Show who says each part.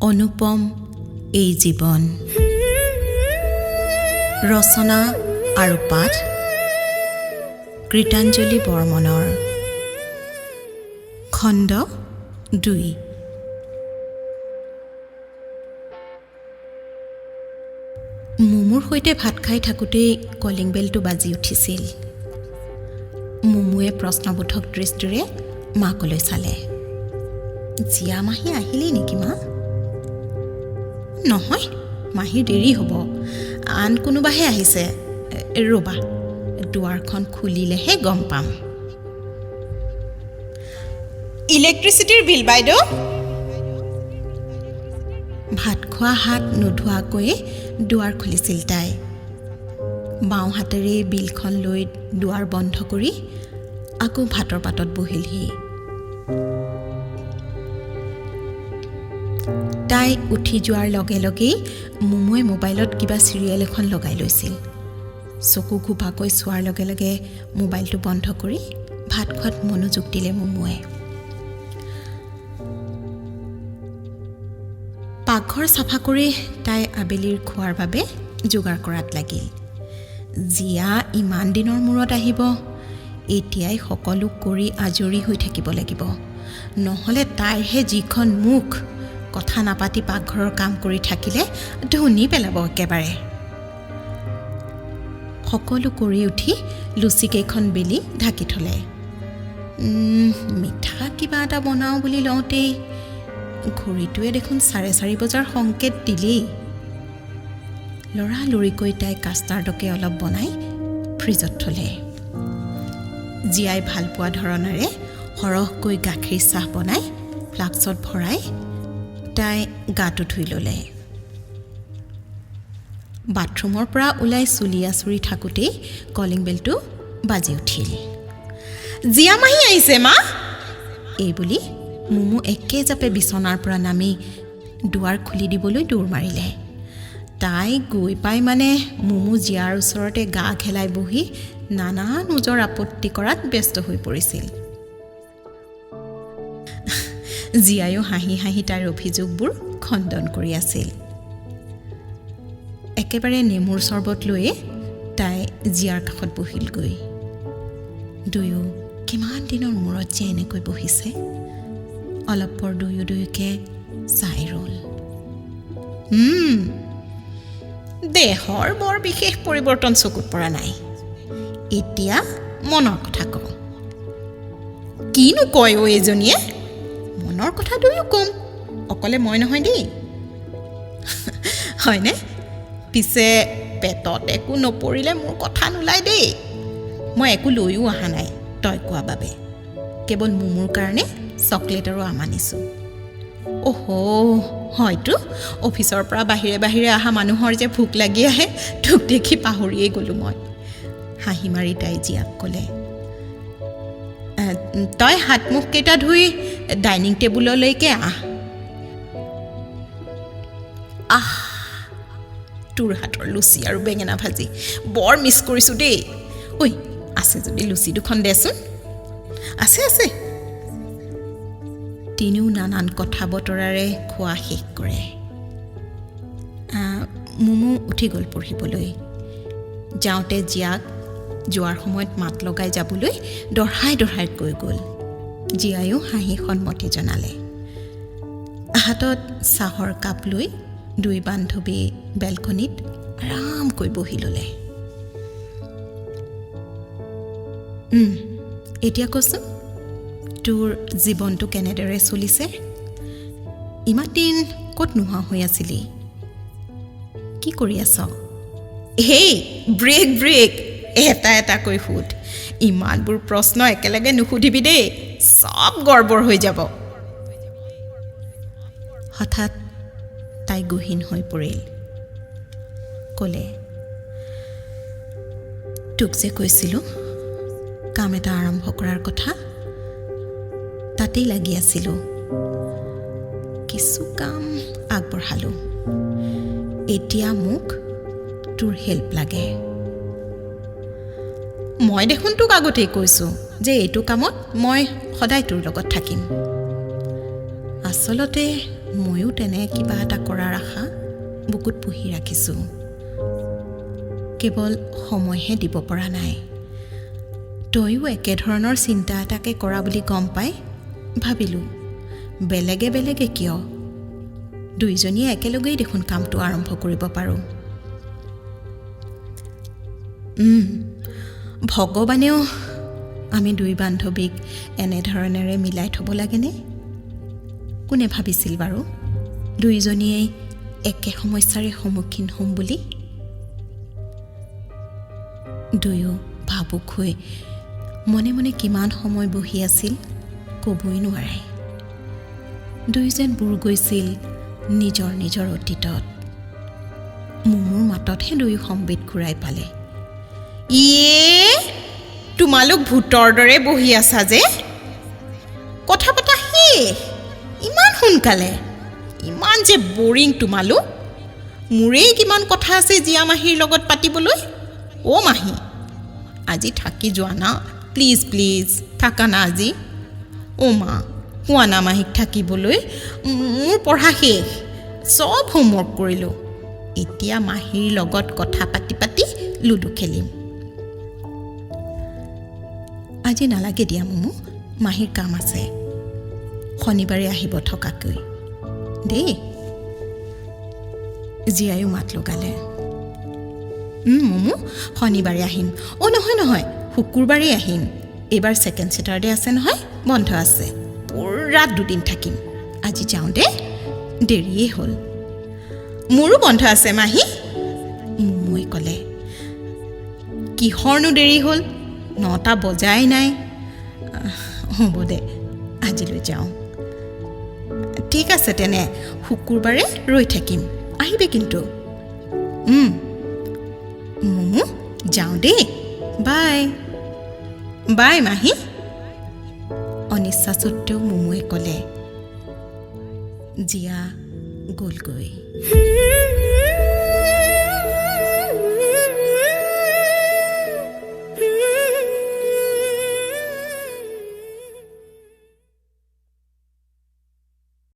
Speaker 1: অনুপম এই জীৱন ৰচনা আৰু পাঠ কৃতাঞ্জলি বৰ্মনৰ খণ্ড 2 মুমুৰ সৈতে ভাত খাই থাকোঁতেই কলিং বেলটো বাজি উঠিছিল। মুমুৱে প্ৰশ্নবোধক দৃষ্টিৰে মাকলৈ চালে। জিয়া মাহী আহিলেই নেকি মা? নহয়, মাহীৰ দেৰি হ'ব, আন কোনোবাহে আহিছে। ৰ'বা, দুৱাৰখন খুলিলেহে গম পাম।
Speaker 2: ইলেক্ট্ৰিচিটিৰ বিল বাইদেউ।
Speaker 1: ভাত খোৱা হাত নোধোৱাকৈয়ে দুৱাৰ খুলিছিল তাই। বাওঁ হাতেৰে বিলখন লৈ দুৱাৰ বন্ধ কৰি আকৌ ভাতৰ পাতত বহিলহি। তাই উঠি যোৱাৰ লগে লগেই মুমুৱে মোবাইলত কিবা চিৰিয়েল এখন লগাই লৈছিল। চকু ঘোপাকৈ চোৱাৰ লগে লগে মোবাইলটো বন্ধ কৰি ভাত খোৱাত মনোযোগ দিলে মুমুৱে। পাকঘৰ চাফা কৰি তাই আবেলিৰ খোৱাৰ বাবে যোগাৰ কৰাত লাগিল। জিয়া ইমান দিনৰ মূৰত আহিব, এতিয়াই সকলো কৰি আজৰি হৈ থাকিব লাগিব, নহ'লে তাইৰহে যিখন মুখ, কথা নাপাতি পাকঘৰৰ কাম কৰি থাকিলে ধুনি পেলাব একেবাৰে। সকলো কৰি উঠি লুচিকেইখন বেলি ঢাকি থলে। মিঠা কিবা এটা বনাওঁ বুলি লওঁতেই ঘড়ীটোৱে দেখোন 4:30 বজাৰ সংকেত দিলেই। লৰালৰিকৈ তাই কাষ্টাৰ্ডকে অলপ বনাই ফ্ৰিজত থলে। জীয়াই ভালপোৱা ধৰণেৰে সৰহকৈ গাখীৰ চাহ বনাই ফ্লাক্সত ভৰাই তাই গাটো ধুই ল'লে। বাথৰুমৰ পৰা ওলাই চুলি আঁচুৰি থাকোঁতেই কলিং বেলটো বাজি উঠিল।
Speaker 2: জিয়া মাহী আহিছে মা,
Speaker 1: এইবুলি মুমু একেজাপে বিচনাৰ পৰা নামি দুৱাৰ খুলি দিবলৈ দৌৰ মাৰিলে। তাই গৈ পাই মানে মুমু জীয়াৰ ওচৰতে গা ঘেলাই বহি নানা নিজৰ আপত্তি কৰাত ব্যস্ত হৈ পৰিছিল। জীয়ায়ো হাঁহি হাঁহি তাইৰ অভিযোগবোৰ খণ্ডন কৰি আছিল। একেবাৰে নেমুৰ চৰ্বত লৈয়ে তাই জীয়াৰ কাষত বহিলগৈ। দুয়ো কিমান দিনৰ মূৰত যে এনেকৈ বহিছে। অলপ পৰ দুয়োকে চাই ৰ'ল।
Speaker 2: দেহৰ বৰ বিশেষ পৰিৱৰ্তন চকুত পৰা নাই।
Speaker 1: এতিয়া মনৰ কথা কওঁ।
Speaker 2: কিনো কয় অ' এজনীয়ে?
Speaker 1: মনৰ কথা দুয়ো ক'ম, অকলে মই নহয় দেই।
Speaker 2: হয়নে? পিছে পেটত একো নপৰিলে মোৰ কথা নোলায় দেই।
Speaker 1: মই একো লৈও অহা নাই তই কোৱা বাবে, কেৱল মুমুৰ কাৰণে চকলেট আৰু আম আনিছোঁ।
Speaker 2: অহ, হয়তো অফিচৰ পৰা বাহিৰে বাহিৰে অহা মানুহৰ যে ভোক লাগি আহে, তোক দেখি পাহৰিয়েই গ'লোঁ মই।
Speaker 1: হাঁহি মাৰি তাই জীয়াক ক'লে।
Speaker 2: তই হাত মুখকেইটা ধুই ডাইনিং টেবুললৈকে আহ। তোৰ হাতৰ লুচি আৰু বেঙেনা ভাজি বৰ মিছ কৰিছোঁ দেই। ঐ, আছে যদি লুচি দুখন দেচোন। আছে আছে।
Speaker 1: তিনিও নানান কথা বতৰাৰে খোৱা শেষ কৰে। মুমু উঠি গ'ল পঢ়িবলৈ। যাওঁতে জীয়াক যোৱাৰ সময়ত মাত লগাই যাবলৈ দঢ়াই দঢ়াই কৈ গ'ল। জীয়ায়ো হাঁহি সন্মতি জনালে। হাতত চাহৰ কাপ লৈ দুই বান্ধৱী বেলকনিত আৰামকৈ বহি ল'লে। এতিয়া কচোন, তোৰ জীৱনটো কেনেদৰে চলিছে? ইমান দিন ক'ত নোহোৱা হৈ আছিলি? কি কৰি আছ?
Speaker 2: হেই, ব্ৰেক ব্ৰেক, এটা এটাকৈ সোধ। ইমানবোৰ প্ৰশ্ন একেলগে নুসুধিবি দেই, চব গৰ্বৰ হৈ যাব।
Speaker 1: হঠাৎ তাই গহীন হৈ পৰিল। ক'লে, তোক যে কৈছিলোঁ কাম এটা আৰম্ভ কৰাৰ কথা, তাতেই লাগি আছিলোঁ। কিছু কাম আগবঢ়ালোঁ। এতিয়া মোক তোৰ হেল্প লাগে।
Speaker 2: মই দেখোন তোক আগতেই কৈছোঁ যে এইটো কামত মই সদায় তোৰ লগত থাকিম।
Speaker 1: আচলতে ময়ো তেনে কিবা এটা কৰাৰ আশা বুকুত পুহি ৰাখিছোঁ। কেৱল সময়হে দিব পৰা নাই। তয়ো একেধৰণৰ চিন্তা এটাকে কৰা বুলি গম পাই ভাবিলোঁ, বেলেগে বেলেগে কিয়, দুইজনীয়ে একেলগেই দেখোন কামটো আৰম্ভ কৰিব পাৰোঁ। ভগৱানেও আমি দুই বান্ধৱীক এনেধৰণেৰে মিলাই থ'ব লাগেনে? কোনে ভাবিছিল বাৰু দুইজনীয়েই একে সমস্যাৰে সন্মুখীন হ'ম বুলি? দুয়ো ভাবুক হৈ মনে মনে কিমান সময় বহি আছিল ক'বই নোৱাৰে। দুই যেন বুৰ গৈছিল নিজৰ নিজৰ অতীতত। মোৰ মাততহে দুয়ো সম্বিত ঘূৰাই পালে।
Speaker 2: তোমালোক ভূতৰ দৰে বহি আছা যে, কথা পতা শেষ ইমান সোনকালে? ইমান যে বৰিং তোমালোক। মোৰেই কিমান কথা আছে জীয়া মাহীৰ লগত পাতিবলৈ। অ' মাহী, আজি থাকি যোৱা না, প্লিজ প্লিজ থাকা না আজি। অ' মা, কোৱা না মাহীক থাকিবলৈ। মোৰ পঢ়া শেষ, চব হোমৱৰ্ক কৰিলোঁ। এতিয়া মাহীৰ লগত কথা পাতি পাতি লুডু খেলিম।
Speaker 1: আজি নালাগে দিয়া মুমু, মাহীৰ কাম আছে। শনিবাৰে আহিব থকাকৈ দেই। জীয়াইও মাত লগালে। মুমু, শনিবাৰে আহিম। অ' নহয় নহয়, শুকুৰবাৰেই আহিম। এইবাৰ ছেকেণ্ড ছেটাৰডে আছে নহয়, বন্ধ আছে। পুৰা দুদিন থাকিম। আজি যাওঁ দে, দেৰিয়েই হ'ল।
Speaker 2: মোৰো বন্ধ আছে মাহী,
Speaker 1: মুমুৱে ক'লে।
Speaker 2: কিহৰনো দেৰি হ'ল? 9টা বজাই নাই।
Speaker 1: হ'ব দে, আজিলৈ যাওঁ।
Speaker 2: ঠিক আছে তেনে, শুকুৰবাৰে ৰৈ থাকিম, আহিবি কিন্তু।
Speaker 1: মুমু, যাওঁ দেই। বাই
Speaker 2: বাই মাহী।
Speaker 1: অনিচ্ছা স্বত্বেও মুমুৱে ক'লে। জীয়া গ'লগৈ।